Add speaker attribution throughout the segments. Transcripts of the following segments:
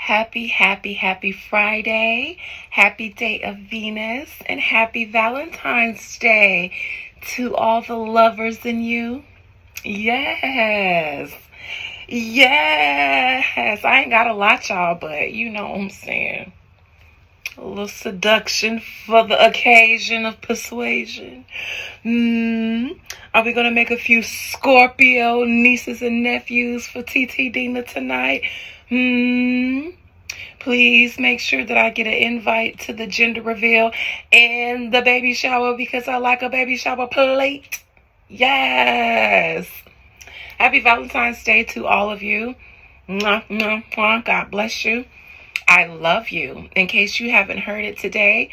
Speaker 1: Happy Friday. Happy day of Venus and happy Valentine's Day to all the lovers in you. Yes. Yes. I ain't got a lot, y'all, but you know what I'm saying. A little seduction for the occasion of persuasion. Are we going to make a few Scorpio nieces and nephews for TT Dina tonight? Please make sure that I get an invite to the gender reveal and the baby shower because I like a baby shower plate. Yes. Happy Valentine's Day to all of you. God bless you. I love you. In case you haven't heard it today,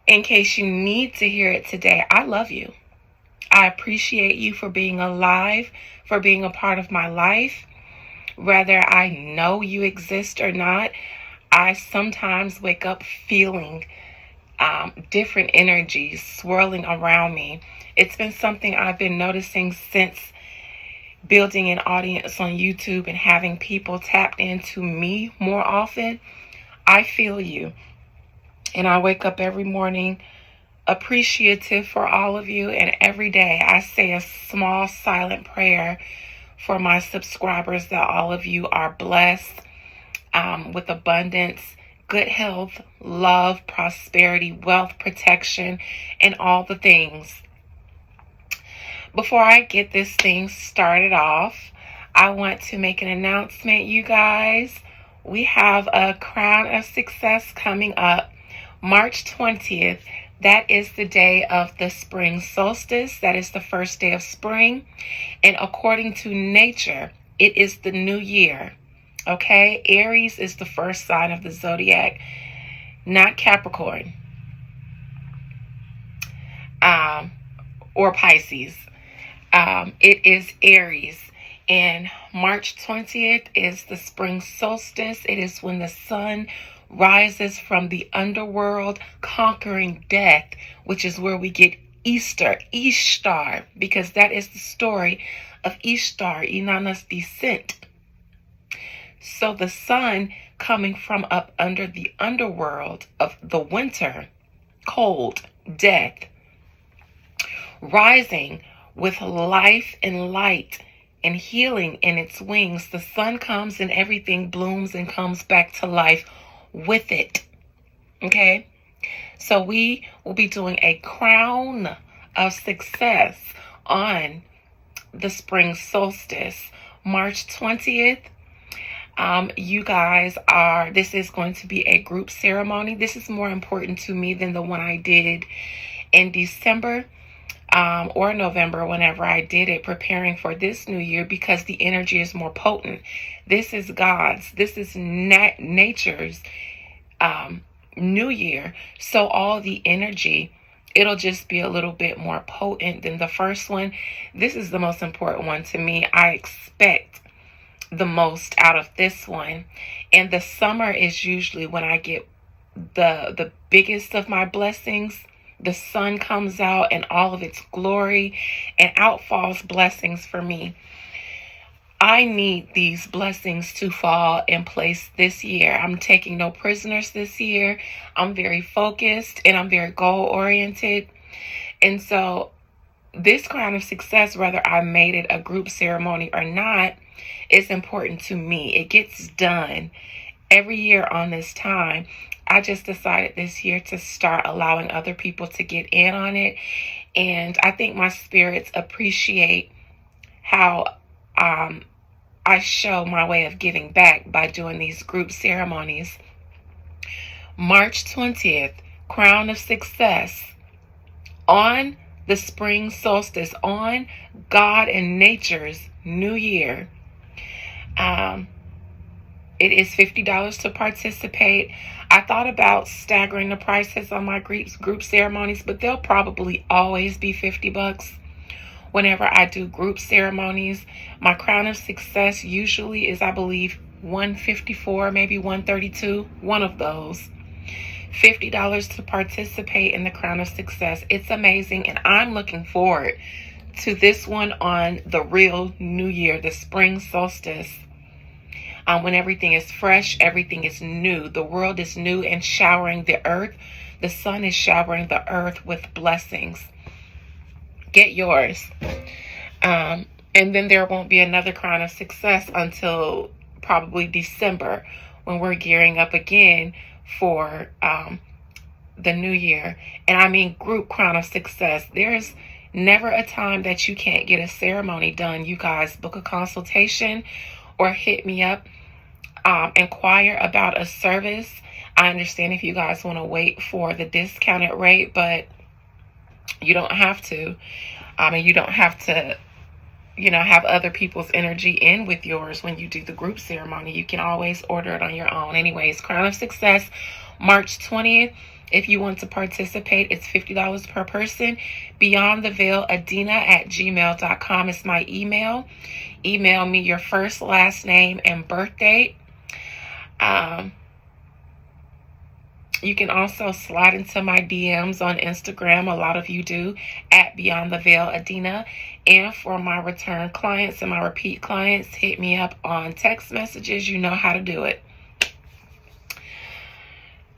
Speaker 1: in case you need to hear it today, I love you. I appreciate you for being alive, for being a part of my life. Whether I know you exist or not, I sometimes wake up feeling different energies swirling around me. It's been something I've been noticing since building an audience on YouTube and having people tapped into me more often. I feel you. And I wake up every morning appreciative for all of you. And every day I say a small silent prayer for my subscribers that all of you are blessed with abundance, good health, love, prosperity, wealth, protection, and all the things. Before I get this thing started off, I want to make an announcement, you guys. We have a Crown of Success coming up March 20th. That is the day of the spring solstice. That is the first day of spring. And according to nature, it is the new year. Okay? Aries is the first sign of the zodiac, not Capricorn or Pisces. It is Aries. And March 20th is the spring solstice. It is when the sun rises from the underworld, conquering death, which is where we get Ishtar, because that is the story of Ishtar, Inanna's descent. So the sun coming from up under the underworld of the winter, cold, death, rising with life and light and healing in its wings. The sun comes and everything blooms and comes back to life with it. Okay? So we will be doing a crown of success on the spring solstice, March 20th. You guys this is going to be a group ceremony. This is more important to me than the one I did in December or November, whenever I did it, preparing for this new year, because the energy is more potent. This is God's. This is nature's new year. So all the energy, it'll just be a little bit more potent than the first one. This is the most important one to me. I expect the most out of this one. And the summer is usually when I get the biggest of my blessings. The sun comes out in all of its glory, and out falls blessings for me. I need these blessings to fall in place this year. I'm taking no prisoners this year. I'm very focused and I'm very goal-oriented. And so this crown of success, whether I made it a group ceremony or not, is important to me. It gets done every year on this time. I just decided this year to start allowing other people to get in on it. And I think my spirits appreciate how I show my way of giving back by doing these group ceremonies. March 20th, Crown of Success, on the spring solstice, on God and nature's new year. It is $50 to participate. I thought about staggering the prices on my group ceremonies, but they'll probably always be $50 whenever I do group ceremonies. My Crown of Success usually is, I believe, $154, maybe $132, one of those. $50 to participate in the Crown of Success. It's amazing, and I'm looking forward to this one on the real new year, the spring solstice. when everything is fresh, everything is new. The world is new and showering the earth. The sun is showering the earth with blessings. Get yours. And then there won't be another crown of success until probably December, when we're gearing up again for the new year. And I mean group crown of success. There's never a time that you can't get a ceremony done. You guys book a consultation or hit me up, inquire about a service. I understand if you guys want to wait for the discounted rate, but you don't have to. And you don't have to, have other people's energy in with yours when you do the group ceremony. You can always order it on your own. Anyways, Crown of Success, March 20th. If you want to participate, it's $50 per person. BeyondTheVeilAdina@gmail.com is my email. Email me your first, last name, and birth date. You can also slide into my DMs on Instagram. A lot of you do, at BeyondTheVeilAdina. And for my return clients and my repeat clients, hit me up on text messages. You know how to do it.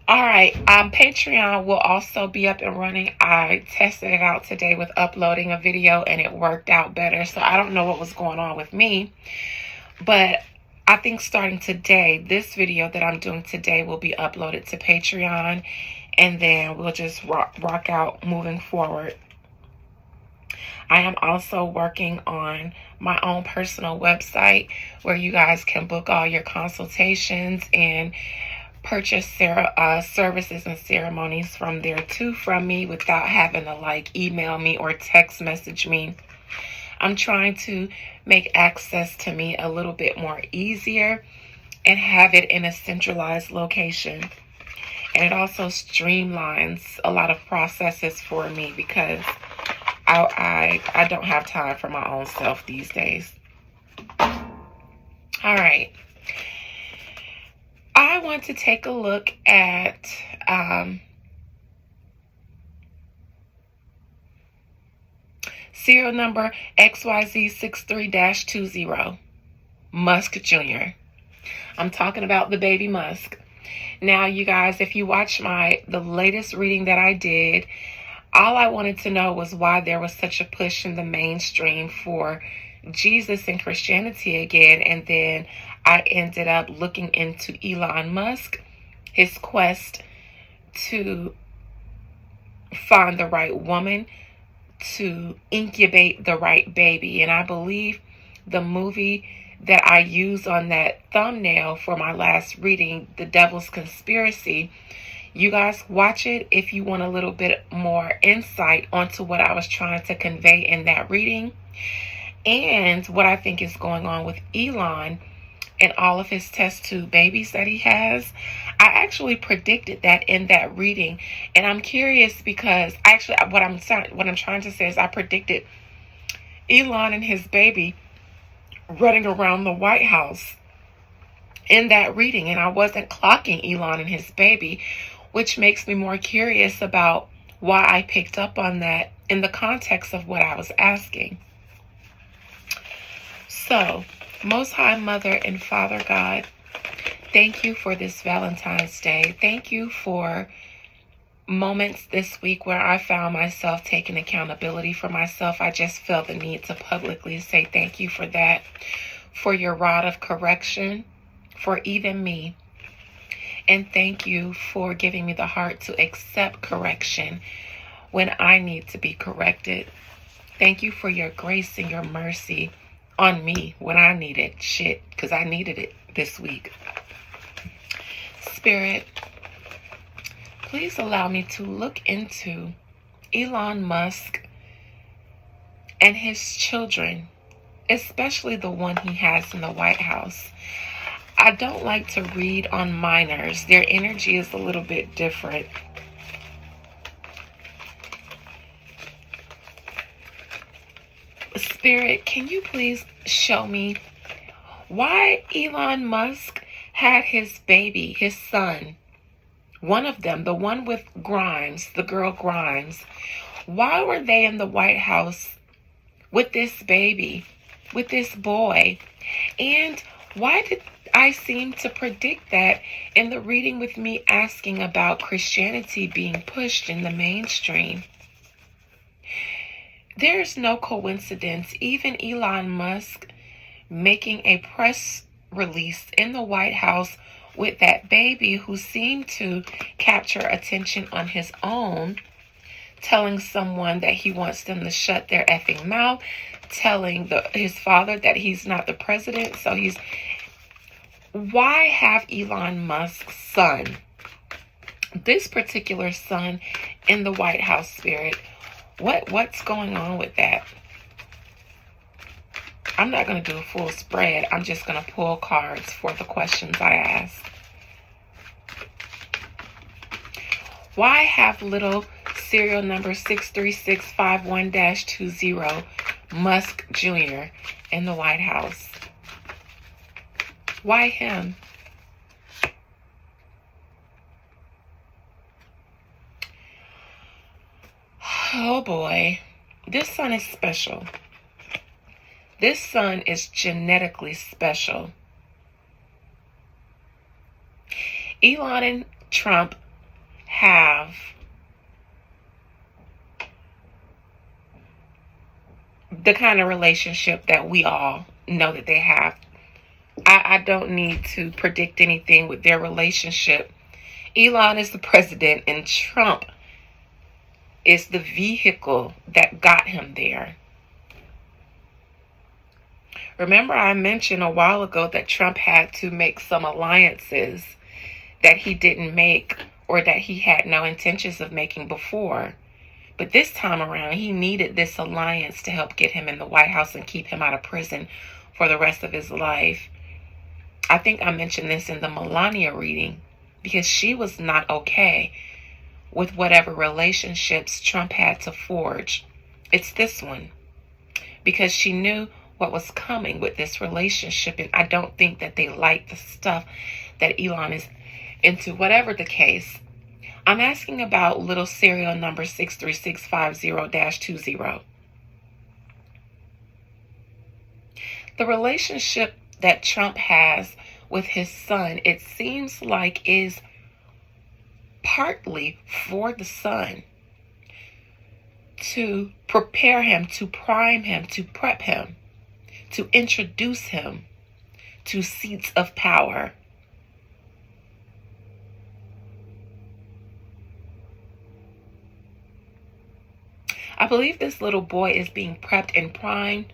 Speaker 1: All right. Patreon will also be up and running. I tested it out today with uploading a video, and it worked out better. So I don't know what was going on with me, but I think starting today, this video that I'm doing today will be uploaded to Patreon, and then we'll just rock out moving forward. I am also working on my own personal website where you guys can book all your consultations and purchase services and ceremonies from there too from me without having to email me or text message me. I'm trying to make access to me a little bit more easier and have it in a centralized location. And it also streamlines a lot of processes for me because I don't have time for my own self these days. All right. I want to take a look at serial number XYZ63-20, Musk Jr. I'm talking about the baby Musk. Now, you guys, if you watch the latest reading that I did, all I wanted to know was why there was such a push in the mainstream for Jesus and Christianity again. And then I ended up looking into Elon Musk, his quest to find the right woman to incubate the right baby. And I believe the movie that I used on that thumbnail for my last reading, The Devil's Conspiracy, you guys watch it if you want a little bit more insight onto what I was trying to convey in that reading and what I think is going on with Elon and all of his test tube babies that he has. I actually predicted that in that reading, and I'm curious because actually what I'm trying to say is I predicted Elon and his baby running around the White House in that reading, and I wasn't clocking Elon and his baby, which makes me more curious about why I picked up on that in the context of what I was asking. So, Most High Mother and Father God, thank you for this Valentine's Day. Thank you for moments this week where I found myself taking accountability for myself. I just felt the need to publicly say thank you for that, for your rod of correction, for even me. And thank you for giving me the heart to accept correction when I need to be corrected. Thank you for your grace and your mercy on me when I needed shit, because I needed it this week. Spirit, please allow me to look into Elon Musk and his children, especially the one he has in the White House. I don't like to read on minors. Their energy is a little bit different. Spirit, can you please show me why Elon Musk had his baby, his son, one of them, the one with Grimes, the girl Grimes, why were they in the White House with this baby, with this boy? And Why did I seem to predict that in the reading with me asking about Christianity being pushed in the mainstream? There's no coincidence. Even Elon Musk making a press release in the White House with that baby who seemed to capture attention on his own, telling someone that he wants them to shut their effing mouth, telling his father that he's not the president. So why have Elon Musk's son, this particular son, in the White House spirit? What's going on with that? I'm not going to do a full spread. I'm just going to pull cards for the questions I ask. Why have little serial number 63651-20 Musk Jr. in the White House? Why him? Oh boy, this son is special. This son is genetically special. Elon and Trump have the kind of relationship that we all know that they have. I don't need to predict anything with their relationship. Elon is the president and Trump is the vehicle that got him there. Remember, I mentioned a while ago that Trump had to make some alliances that he didn't make or that he had no intentions of making before. But this time around, he needed this alliance to help get him in the White House and keep him out of prison for the rest of his life. I think I mentioned this in the Melania reading because she was not okay with whatever relationships Trump had to forge. It's this one because she knew what was coming with this relationship, and I don't think that they like the stuff that Elon is into. Whatever the case, I'm asking about little serial number 63650-20. The relationship that Trump has with his son, it seems like is partly for the son to prepare him, to prime him, to prep him, to introduce him to seats of power. I believe this little boy is being prepped and primed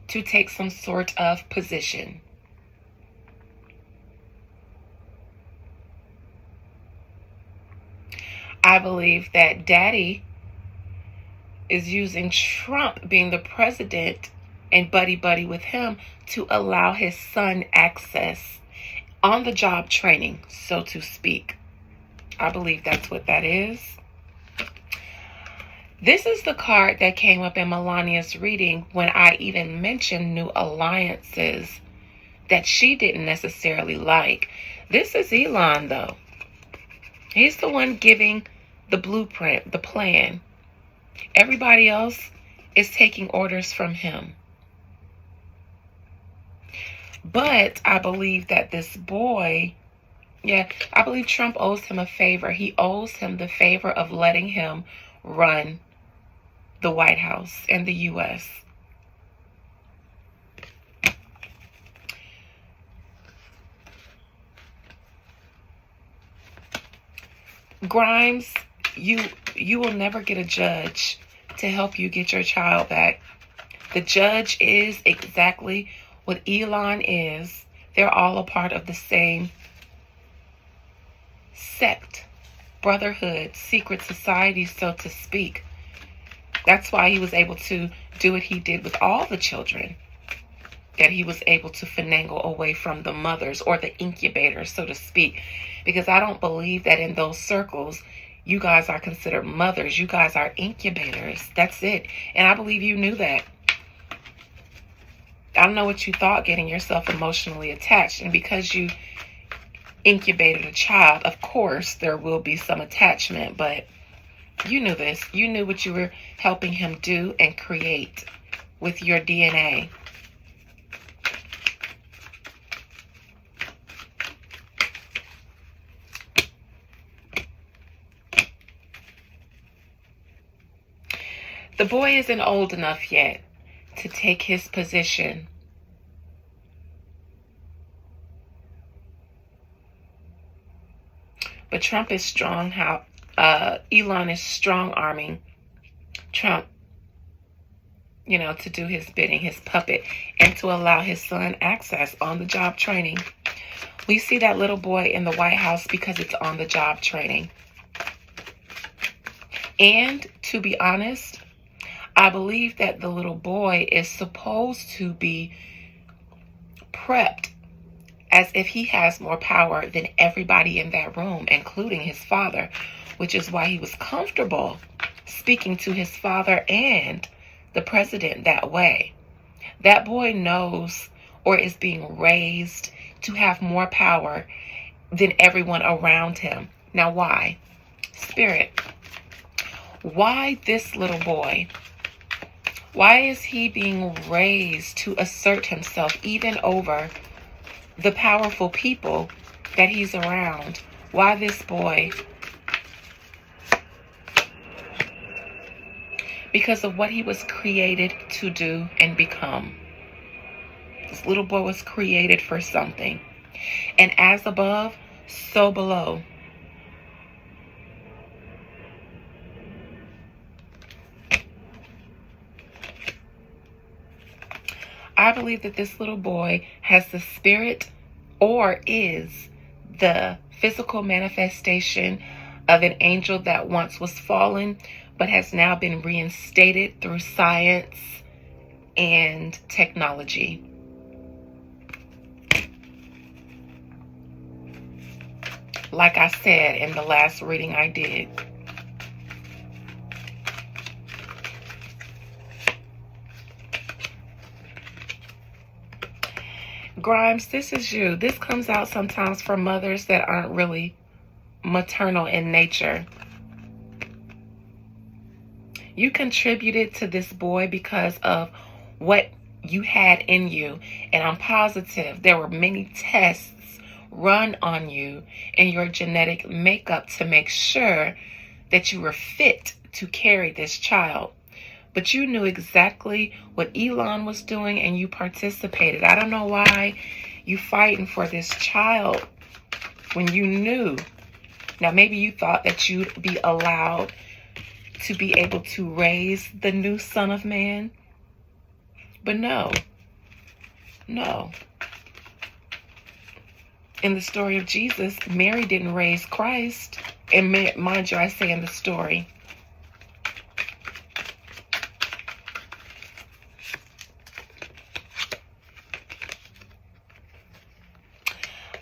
Speaker 1: to take some sort of position. I believe that Daddy is using Trump being the president and buddy with him to allow his son access on the job training, so to speak. I believe that's what that is. This is the card that came up in Melania's reading when I even mentioned new alliances that she didn't necessarily like. This is Elon, though. He's the one giving the blueprint, the plan. Everybody else is taking orders from him. But I believe that this boy, I believe Trump owes him a favor. He owes him the favor of letting him run the White House and the U.S. Grimes, you will never get a judge to help you get your child back. The judge is exactly what Elon is. They're all a part of the same sect, brotherhood, secret society, so to speak. That's why he was able to do what he did with all the children, that he was able to finagle away from the mothers or the incubators, so to speak. Because I don't believe that in those circles, you guys are considered mothers. You guys are incubators. That's it. And I believe you knew that. I don't know what you thought getting yourself emotionally attached. And because you incubated a child, of course, there will be some attachment. But you knew this. You knew what you were helping him do and create with your DNA. The boy isn't old enough yet to take his position. But Trump is strong. Elon is strong arming Trump, to do his bidding, his puppet, and to allow his son access on the job training. We see that little boy in the White House because it's on the job training. And to be honest, I believe that the little boy is supposed to be prepped as if he has more power than everybody in that room, including his father, which is why he was comfortable speaking to his father and the president that way. That boy knows or is being raised to have more power than everyone around him. Now, why? Spirit. Why this little boy? Why is he being raised to assert himself even over the powerful people that he's around? Why this boy? Because of what he was created to do and become. This little boy was created for something. And as above, so below. I believe that this little boy has the spirit or is the physical manifestation of an angel that once was fallen, but has now been reinstated through science and technology. Like I said in the last reading I did. Grimes, this is you. This comes out sometimes for mothers that aren't really maternal in nature. You contributed to this boy because of what you had in you. And I'm positive there were many tests run on you and your genetic makeup to make sure that you were fit to carry this child. But you knew exactly what Elon was doing and you participated. I don't know why you fighting for this child when you knew. Now, maybe you thought that you'd be allowed to be able to raise the new Son of Man. But no. In the story of Jesus, Mary didn't raise Christ. And mind you, I say in the story.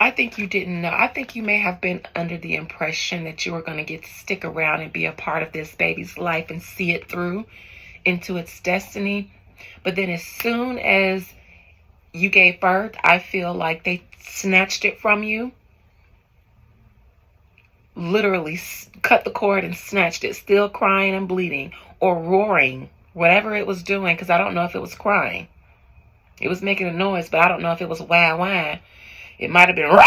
Speaker 1: I think you didn't know. I think you may have been under the impression that you were going to get to stick around and be a part of this baby's life and see it through into its destiny. But then as soon as you gave birth, I feel like they snatched it from you. Literally cut the cord and snatched it, still crying and bleeding or roaring, whatever it was doing, because I don't know if it was crying. It was making a noise, but I don't know if it was wah. It might have been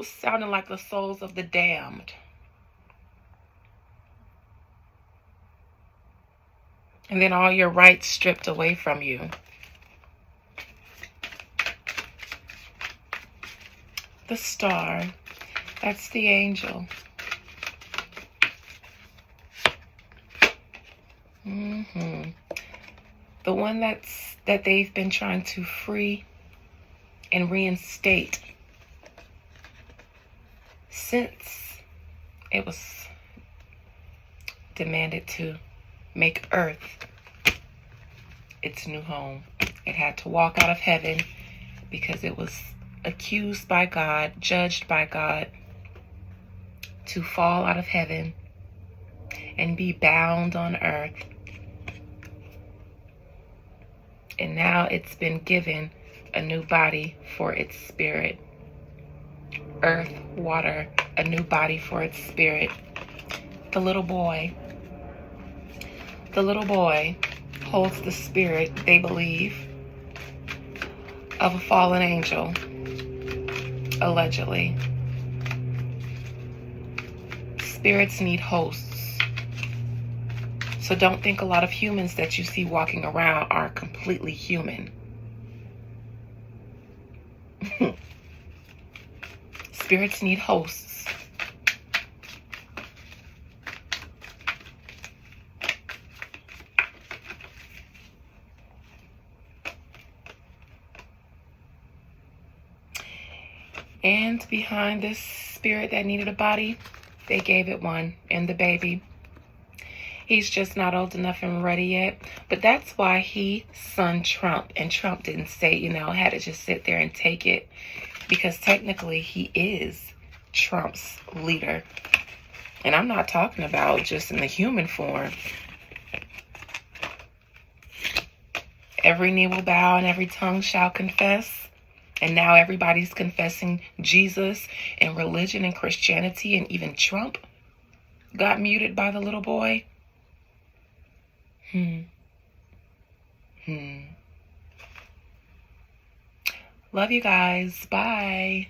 Speaker 1: sounding like the souls of the damned. And then all your rights stripped away from you. The star, that's the angel. The one that they've been trying to free and reinstate since it was demanded to make Earth its new home. It had to walk out of heaven because it was accused by God, judged by God, to fall out of heaven and be bound on earth. And now it's been given a new body for its spirit. Earth, water, a new body for its spirit. The little boy holds the spirit, they believe, of a fallen angel. Allegedly. Spirits need hosts. So don't think a lot of humans that you see walking around are completely human. Spirits need hosts. And behind this spirit that needed a body, they gave it one, and the baby. He's just not old enough and ready yet. But that's why he sunned Trump. And Trump didn't say, had to just sit there and take it. Because technically he is Trump's leader. And I'm not talking about just in the human form. Every knee will bow and every tongue shall confess. And now everybody's confessing Jesus and religion and Christianity, and even Trump got muted by the little boy. Love you guys. Bye.